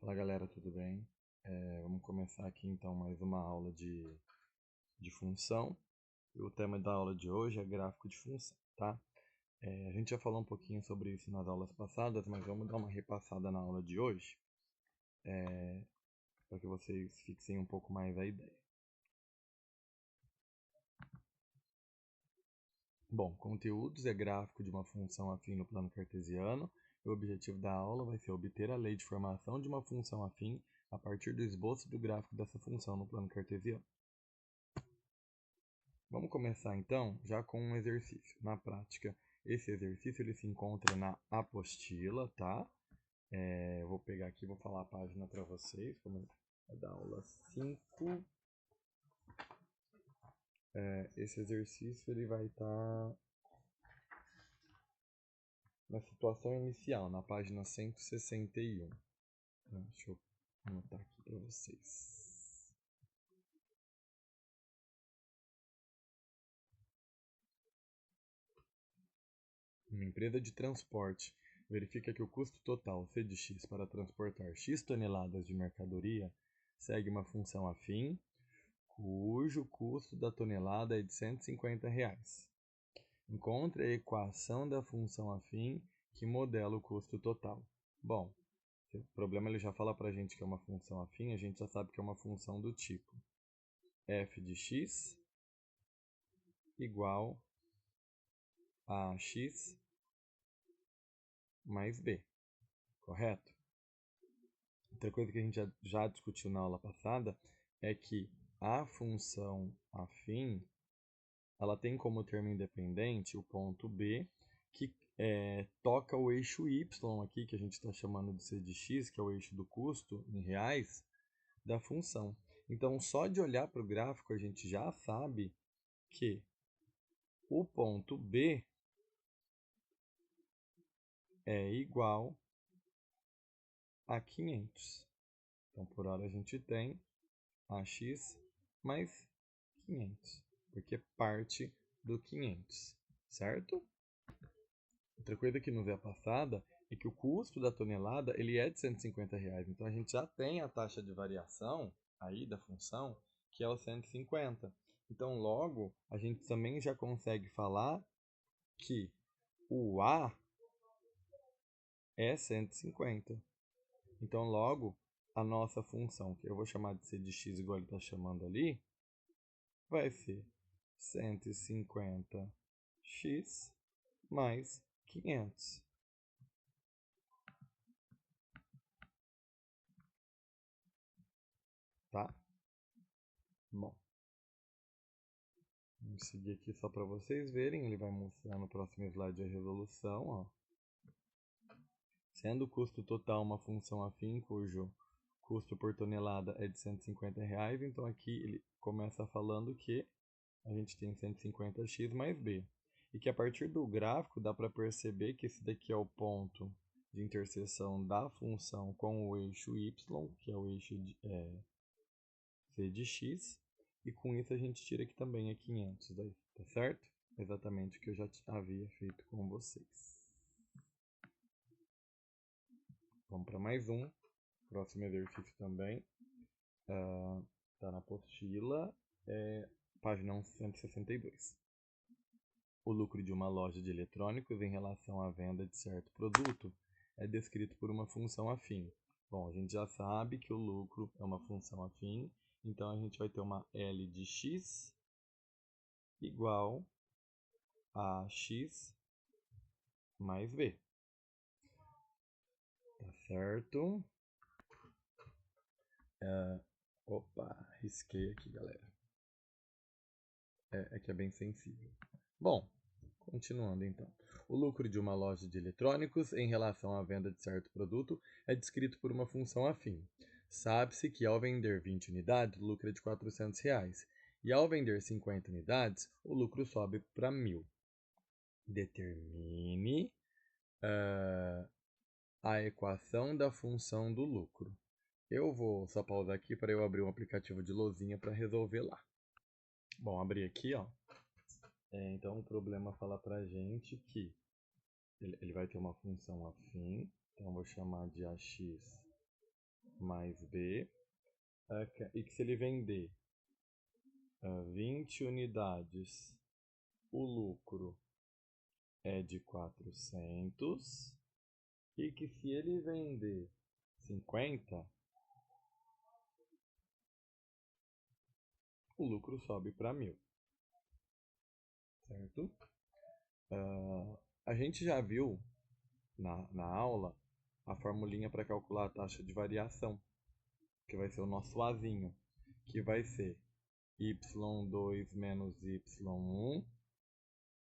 Fala galera, tudo bem? Vamos começar aqui então mais uma aula de função. E o tema da aula de hoje é gráfico de função, tá? A gente já falou um pouquinho sobre isso nas aulas passadas, mas vamos dar uma repassada na aula de hoje, para que vocês fixem um pouco mais a ideia. Bom, conteúdos é gráfico de uma função afim no plano cartesiano. O objetivo da aula vai ser obter a lei de formação de uma função afim a partir do esboço do gráfico dessa função no plano cartesiano. Vamos começar então já com um exercício. Na prática, esse exercício ele se encontra na apostila, tá? Eu vou pegar aqui e vou falar a página para vocês, como é da aula 5. Esse exercício ele vai estar na situação inicial, na página 161. Deixa eu anotar aqui para vocês. Uma empresa de transporte verifica que o custo total C de X para transportar X toneladas de mercadoria segue uma função afim, cujo custo da tonelada é de R$ 150. Encontre a equação da função afim que modela o custo total. Bom, o problema ele já fala para a gente que é uma função afim, a gente já sabe que é uma função do tipo f de x igual a x mais b, correto? Outra coisa que a gente já discutiu na aula passada é que a função afim ela tem como termo independente o ponto B, que toca o eixo Y aqui, que a gente está chamando de C de X, que é o eixo do custo em reais, da função. Então, só de olhar para o gráfico, a gente já sabe que o ponto B é igual a 500. Então, por hora a gente tem AX mais 500, porque parte do 500, certo? Outra coisa que nos é passada é que o custo da tonelada ele é de R$ 150. Então a gente já tem a taxa de variação aí da função, que é o 150. Então logo a gente também já consegue falar que o A é 150. Então logo a nossa função, que eu vou chamar de C de x igual ele está chamando ali, vai ser 150x mais 500. Tá? Bom, vamos seguir aqui só para vocês verem. Ele vai mostrar no próximo slide a resolução. Ó. Sendo o custo total uma função afim, cujo custo por tonelada é de R$ 150, então aqui ele começa falando que a gente tem 150x mais b. E que a partir do gráfico dá para perceber que esse daqui é o ponto de interseção da função com o eixo y, que é o eixo C de x, e com isso a gente tira aqui também é 500 daí, tá certo? Exatamente o que eu já havia feito com vocês. Vamos para mais um. Próximo exercício também. Tá na apostila, página 162. O lucro de uma loja de eletrônicos em relação à venda de certo produto é descrito por uma função afim. Bom, a gente já sabe que o lucro é uma função afim, então a gente vai ter uma L de x igual a x mais b. Tá certo? Opa, risquei aqui, galera. É que é bem sensível. Bom, continuando então. O lucro de uma loja de eletrônicos em relação à venda de certo produto é descrito por uma função afim. Sabe-se que ao vender 20 unidades, o lucro é de R$ 400. E ao vender 50 unidades, o lucro sobe para 1.000. Determine a equação da função do lucro. Eu vou só pausar aqui para eu abrir um aplicativo de lousinha para resolver lá. Bom, abri aqui, ó. Então o problema fala pra gente que ele vai ter uma função afim, então eu vou chamar de AX mais B, e que se ele vender 20 unidades, o lucro é de 400, e que se ele vender 50, o lucro sobe para 1.000, certo? A gente já viu na aula a formulinha para calcular a taxa de variação, que vai ser o nosso Azinho, que vai ser y2 menos y1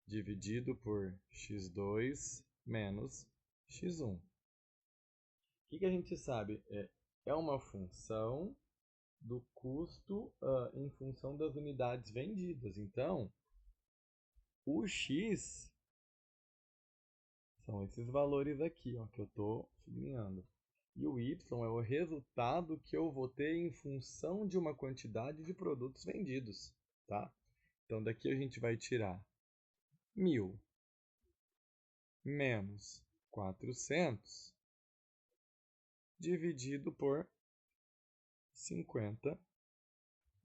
dividido por x2 menos x1. O que a gente sabe? É uma função do custo em função das unidades vendidas. Então, o x são esses valores aqui, ó, que eu estou sublinhando. E o y é o resultado que eu vou ter em função de uma quantidade de produtos vendidos, tá? Então, daqui a gente vai tirar 1.000 menos 400 dividido por 50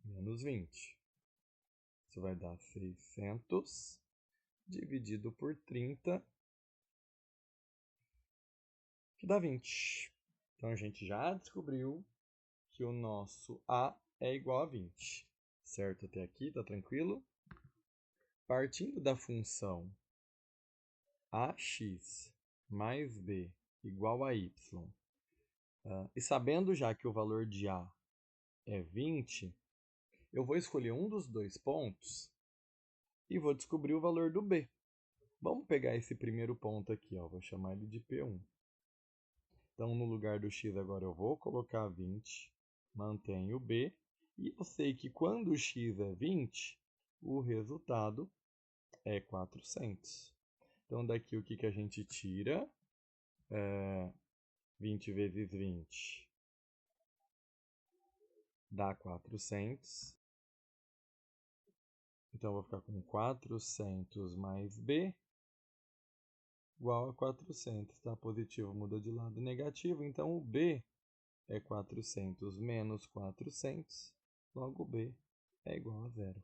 menos 20. Isso vai dar 600 dividido por 30, que dá 20. Então, a gente já descobriu que o nosso A é igual a 20. Certo até aqui? Tá tranquilo? Partindo da função ax mais b igual a y, e sabendo já que o valor de A é 20, eu vou escolher um dos dois pontos e vou descobrir o valor do B. Vamos pegar esse primeiro ponto aqui, ó, vou chamar ele de P1. Então, no lugar do x agora eu vou colocar 20, mantenho o B, e eu sei que quando o x é 20, o resultado é 400. Então, daqui o que a gente tira? 20 vezes 20 dá 400. Então, eu vou ficar com 400 mais B igual a 400. Tá? Positivo muda de lado, negativo. Então, o B é 400 menos 400. Logo, B é igual a 0.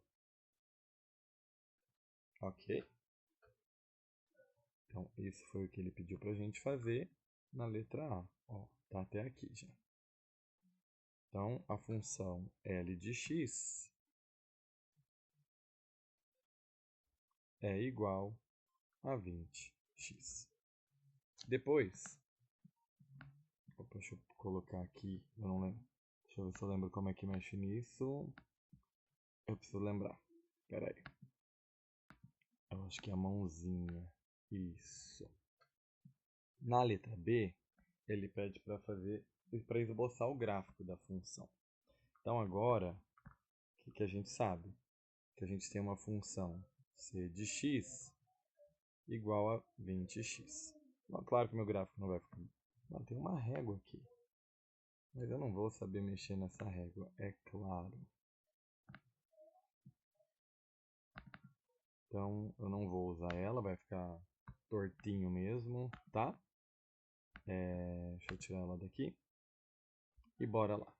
Ok? Então, isso foi o que ele pediu para a gente fazer na letra A. Ó, tá até aqui já. Então, a função L de x é igual a 20x. Depois, deixa eu colocar aqui, eu não lembro. Deixa eu ver se eu lembro como é que mexe nisso. Eu preciso lembrar. Pera aí. Eu acho que é a mãozinha. Isso. Na letra B, ele pede para esboçar o gráfico da função. Então agora, o que a gente sabe? Que a gente tem uma função c de x igual a 20x. Bom, claro que meu gráfico não vai ficar... Não, tem uma régua aqui. Mas eu não vou saber mexer nessa régua, é claro. Então, eu não vou usar ela, vai ficar tortinho mesmo, tá? Deixa eu tirar ela daqui. E bora lá.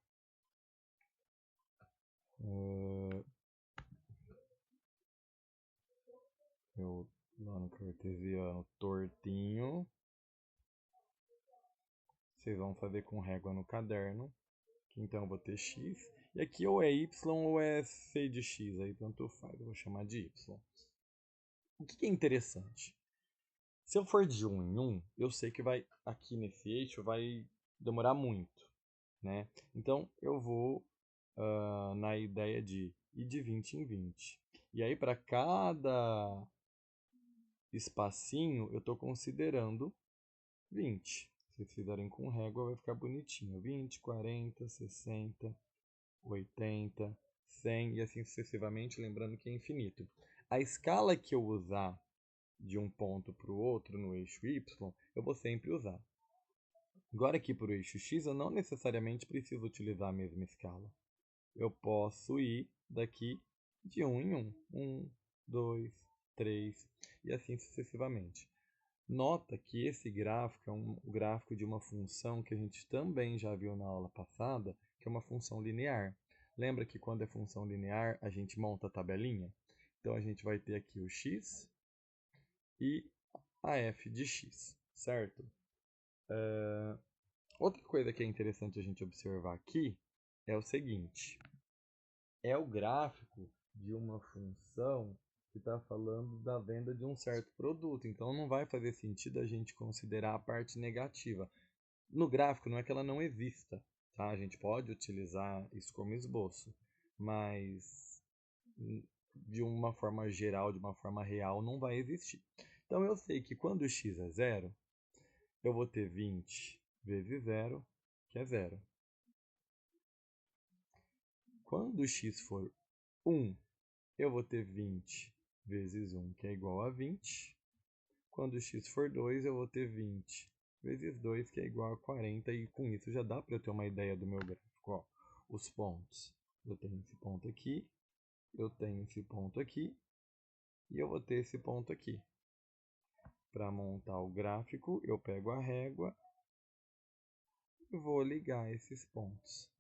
Eu lá no cartesiano tortinho. Vocês vão fazer com régua no caderno. Então eu vou ter x. E aqui ou é y ou é c de x. Aí tanto faz. Eu vou chamar de y. O que é interessante? Se eu for de 1 em 1, eu sei que vai aqui nesse eixo vai demorar muito, né? Então eu vou na ideia de ir de 20 em 20. E aí para cada espacinho eu estou considerando 20. Se vocês fizerem com régua vai ficar bonitinho. 20, 40, 60, 80, 100 e assim sucessivamente, lembrando que é infinito. A escala que eu usar de um ponto para o outro no eixo y, eu vou sempre usar. Agora aqui para o eixo x, eu não necessariamente preciso utilizar a mesma escala. Eu posso ir daqui de 1 em 1. 1, 2, 3 e assim sucessivamente. Nota que esse gráfico é um gráfico de uma função que a gente também já viu na aula passada, que é uma função linear. Lembra que quando é função linear, a gente monta a tabelinha? Então, a gente vai ter aqui o x e a f de x, certo? Outra coisa que é interessante a gente observar aqui é o seguinte. É o gráfico de uma função que está falando da venda de um certo produto. Então, não vai fazer sentido a gente considerar a parte negativa. No gráfico, não é que ela não exista, tá? A gente pode utilizar isso como esboço, mas de uma forma geral, de uma forma real, não vai existir. Então, eu sei que quando x é zero, eu vou ter 20 vezes zero, que é zero. Quando x for 1, eu vou ter 20 vezes 1, que é igual a 20. Quando x for 2, eu vou ter 20 vezes 2, que é igual a 40. E com isso já dá para eu ter uma ideia do meu gráfico. Ó, os pontos. Eu tenho esse ponto aqui, eu tenho esse ponto aqui, e eu vou ter esse ponto aqui. Para montar o gráfico, eu pego a régua e vou ligar esses pontos.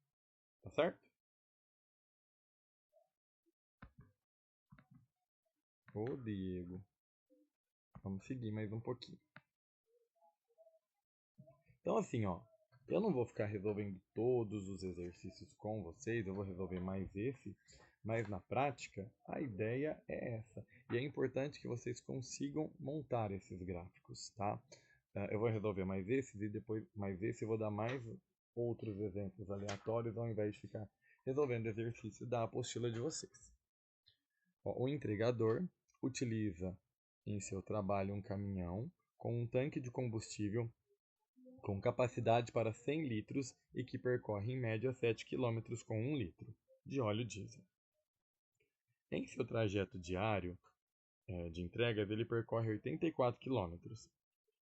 Tá certo? Ô, Diego. Vamos seguir mais um pouquinho. Então, assim, ó, eu não vou ficar resolvendo todos os exercícios com vocês, eu vou resolver mais esse, mas na prática a ideia é essa. E é importante que vocês consigam montar esses gráficos, tá? Eu vou resolver mais esses e depois mais esse, eu vou dar mais outros exemplos aleatórios ao invés de ficar resolvendo exercício da apostila de vocês. Ó, o entregador utiliza em seu trabalho um caminhão com um tanque de combustível com capacidade para 100 litros e que percorre em média 7 km com 1 litro de óleo diesel. Em seu trajeto diário de entregas, ele percorre 84 km,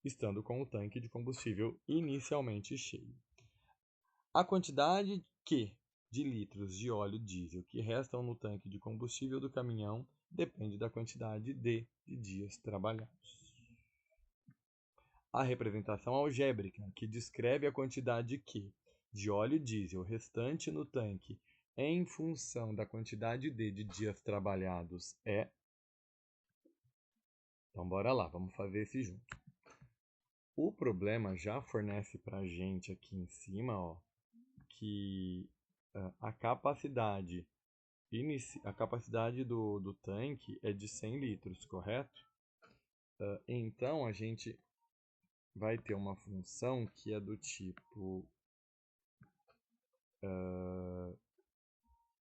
estando com o tanque de combustível inicialmente cheio. A quantidade de litros de óleo diesel que restam no tanque de combustível do caminhão depende da quantidade de dias trabalhados. A representação algébrica, que descreve a quantidade de óleo diesel restante no tanque em função da quantidade de dias trabalhados é... Então, bora lá, vamos fazer esse junto. O problema já fornece para a gente aqui em cima, ó, que a capacidade do tanque é de 100 litros, correto? Então, a gente vai ter uma função que é do tipo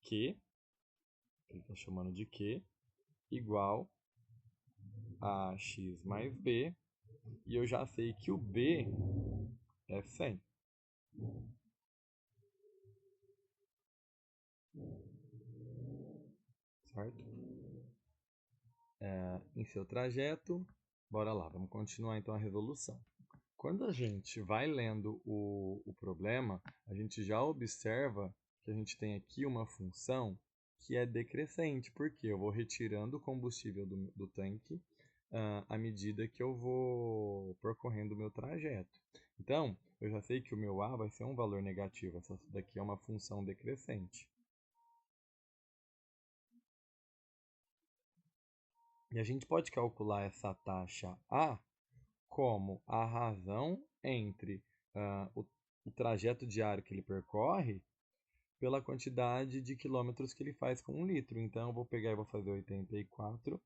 Q, ele está chamando de Q, igual a x mais b, e eu já sei que o b é 100. Certo? Em seu trajeto, bora lá, vamos continuar então a resolução. Quando a gente vai lendo o problema, a gente já observa que a gente tem aqui uma função que é decrescente, porque eu vou retirando o combustível do tanque à medida que eu vou percorrendo o meu trajeto. Então, eu já sei que o meu A vai ser um valor negativo, essa daqui é uma função decrescente. E a gente pode calcular essa taxa A como a razão entre o trajeto diário que ele percorre pela quantidade de quilômetros que ele faz com 1 litro. Então, eu vou pegar e vou fazer 84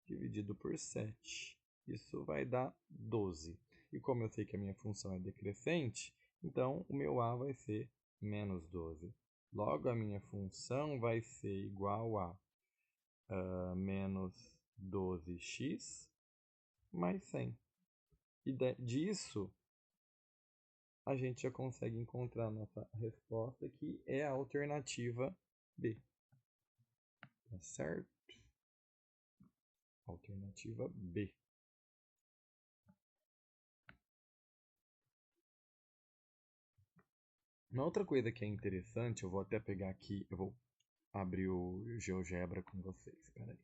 dividido por 7. Isso vai dar 12. E como eu sei que a minha função é decrescente, então o meu A vai ser menos 12. Logo, a minha função vai ser igual a menos 12x mais 100. E disso, a gente já consegue encontrar a nossa resposta, que é a alternativa B. Tá certo? Alternativa B. Uma outra coisa que é interessante, eu vou até pegar aqui, eu vou abrir o GeoGebra com vocês. Espera aí.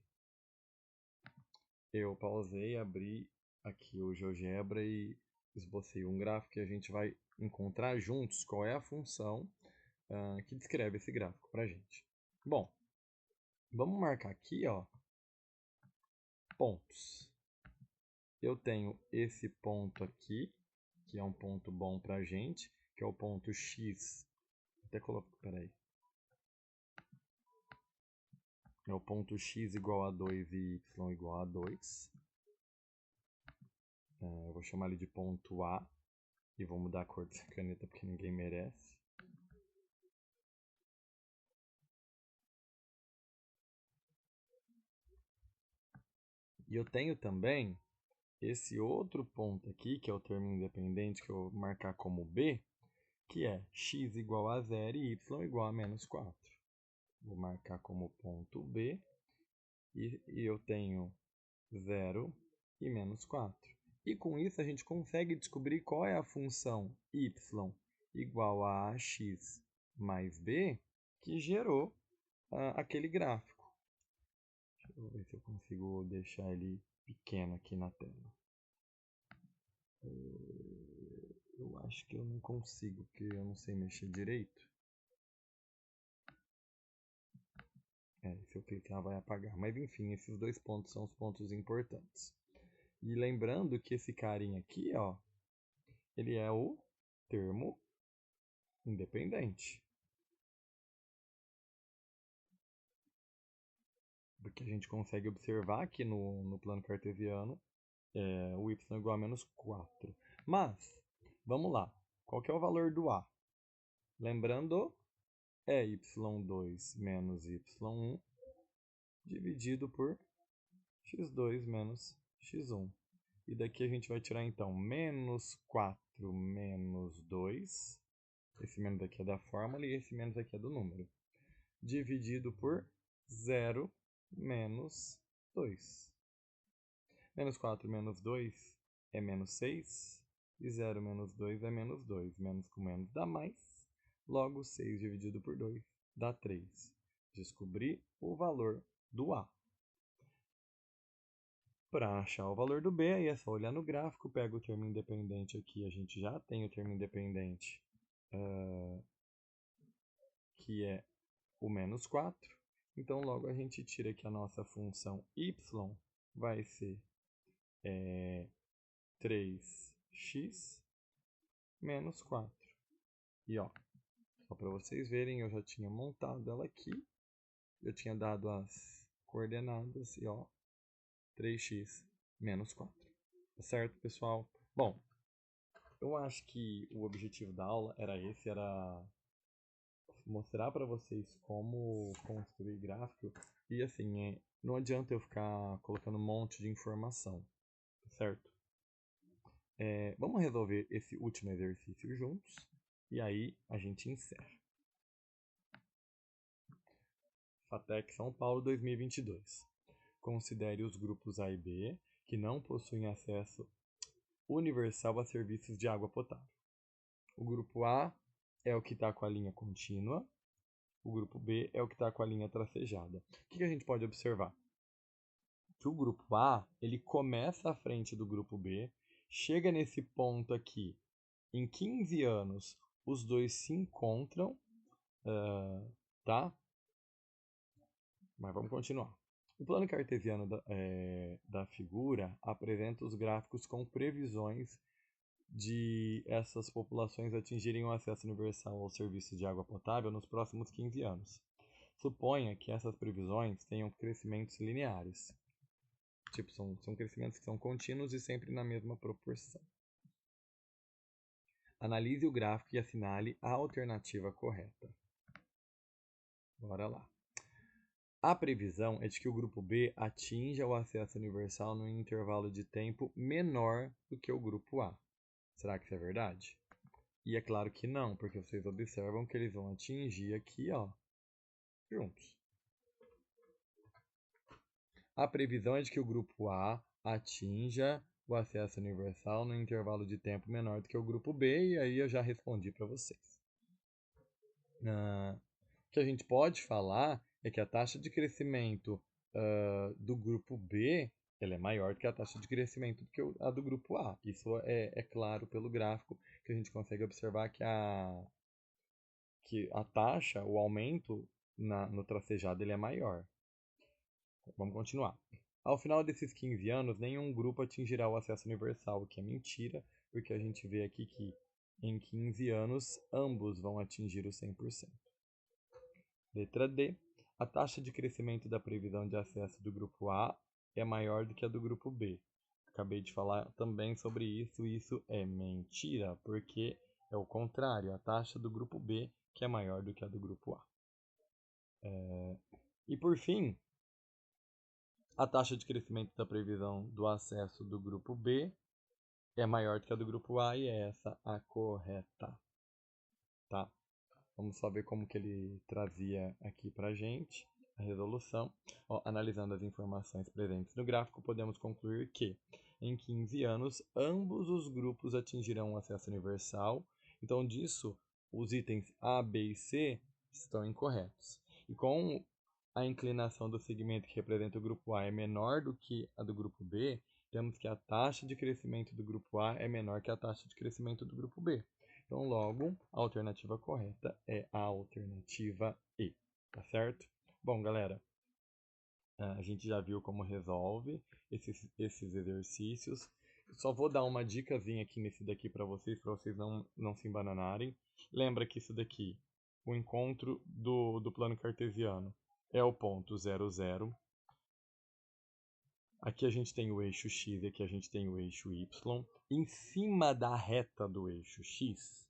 Eu pausei, abri aqui o GeoGebra e esbocei um gráfico e a gente vai encontrar juntos qual é a função que descreve esse gráfico para a gente. Bom, vamos marcar aqui, ó, pontos. Eu tenho esse ponto aqui, que é um ponto bom para a gente, que é o ponto X. Até coloco, peraí. É o ponto X igual a 2 e Y igual a 2. Eu vou chamar ele de ponto A. E vou mudar a cor dessa caneta porque ninguém merece. E eu tenho também esse outro ponto aqui, que é o termo independente, que eu vou marcar como B, que é x igual a 0 e y igual a menos 4. Vou marcar como ponto B e eu tenho 0 e menos 4. E com isso a gente consegue descobrir qual é a função y igual a ax mais b que gerou aquele gráfico. Deixa eu ver se eu consigo deixar ele pequeno aqui na tela. Eu acho que eu não consigo, porque eu não sei mexer direito. Se eu clicar vai apagar. Mas enfim, esses dois pontos são os pontos importantes. E lembrando que esse carinha aqui, ó, ele é o termo independente. Porque a gente consegue observar aqui no plano cartesiano o y igual a menos 4. Mas, vamos lá. Qual que é o valor do a? Lembrando, é y2 menos y1 dividido por x2 menos x1. E daqui a gente vai tirar, então, menos 4 menos 2. Esse menos aqui é da fórmula e esse menos aqui é do número. Dividido por 0 menos 2. Menos 4 menos 2 é menos 6. E 0 menos 2 é menos 2. Menos com menos dá mais. Logo, 6 dividido por 2 dá 3. Descobri o valor do A. Para achar o valor do B, aí é só olhar no gráfico, pega o termo independente aqui, a gente já tem o termo independente, que é o menos 4. Então, logo a gente tira que a nossa função y vai ser 3x menos 4. E ó, só para vocês verem, eu já tinha montado ela aqui. Eu tinha dado as coordenadas e ó, 3x menos 4. Tá certo, pessoal? Bom, eu acho que o objetivo da aula era esse, era mostrar para vocês como construir gráfico. E assim, não adianta eu ficar colocando um monte de informação, tá certo? Vamos resolver esse último exercício juntos e aí a gente encerra. FATEC São Paulo 2022. Considere os grupos A e B que não possuem acesso universal a serviços de água potável. O grupo A é o que está com a linha contínua. O grupo B é o que está com a linha tracejada. O que a gente pode observar? Que o grupo A ele começa à frente do grupo B, chega nesse ponto aqui. Em 15 anos, os dois se encontram, tá? Mas vamos continuar. O plano cartesiano da figura apresenta os gráficos com previsões de essas populações atingirem o acesso universal ao serviço de água potável nos próximos 15 anos. Suponha que essas previsões tenham crescimentos lineares. Tipo, são crescimentos que são contínuos e sempre na mesma proporção. Analise o gráfico e assinale a alternativa correta. Bora lá. A previsão é de que o grupo B atinja o acesso universal num intervalo de tempo menor do que o grupo A. Será que isso é verdade? E é claro que não, porque vocês observam que eles vão atingir aqui, ó, juntos. A previsão é de que o grupo A atinja o acesso universal no intervalo de tempo menor do que o grupo B, e aí eu já respondi para vocês. O que a gente pode falar é que a taxa de crescimento do grupo B ela é maior do que a taxa de crescimento do que a do grupo A. Isso é claro pelo gráfico, que a gente consegue observar que a taxa, o aumento no tracejado, ele é maior. Vamos continuar. Ao final desses 15 anos, nenhum grupo atingirá o acesso universal, o que é mentira, porque a gente vê aqui que em 15 anos ambos vão atingir o 100%. Letra D. A taxa de crescimento da previsão de acesso do grupo A é maior do que a do grupo B. Acabei de falar também sobre isso, e isso é mentira, porque é o contrário, a taxa do grupo B que é maior do que a do grupo A. E por fim, a taxa de crescimento da previsão do acesso do grupo B é maior do que a do grupo A, e é essa a correta. Tá? Vamos só ver como que ele trazia aqui para a gente a resolução. Ó, analisando as informações presentes no gráfico, podemos concluir que em 15 anos ambos os grupos atingirão o acesso universal. Então, disso, os itens A, B e C estão incorretos. E com a inclinação do segmento que representa o grupo A é menor do que a do grupo B, temos que a taxa de crescimento do grupo A é menor que a taxa de crescimento do grupo B. Então, logo, a alternativa correta é a alternativa E, tá certo? Bom, galera, a gente já viu como resolve esses exercícios. Só vou dar uma dicasinha aqui nesse daqui para vocês não se embananarem. Lembra que isso daqui, o encontro do plano cartesiano, é o ponto 0, 0. Aqui a gente tem o eixo x e aqui a gente tem o eixo y. Em cima da reta do eixo x,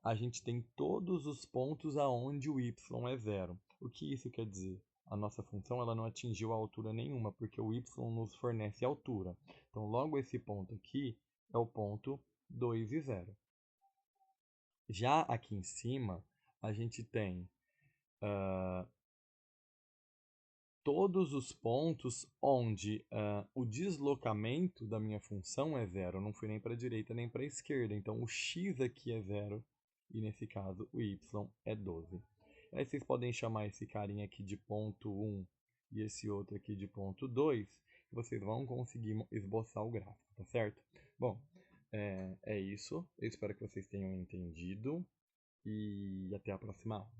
a gente tem todos os pontos aonde o y é zero. O que isso quer dizer? A nossa função ela não atingiu a altura nenhuma, porque o y nos fornece altura. Então, logo esse ponto aqui é o ponto 2 e 0. Já aqui em cima, a gente tem todos os pontos onde o deslocamento da minha função é zero. Eu não fui nem para a direita nem para a esquerda. Então, o x aqui é zero e, nesse caso, o y é 12. Aí vocês podem chamar esse carinha aqui de ponto 1 e esse outro aqui de ponto 2. E vocês vão conseguir esboçar o gráfico, tá certo? Bom, é isso. Eu espero que vocês tenham entendido. E até a próxima aula.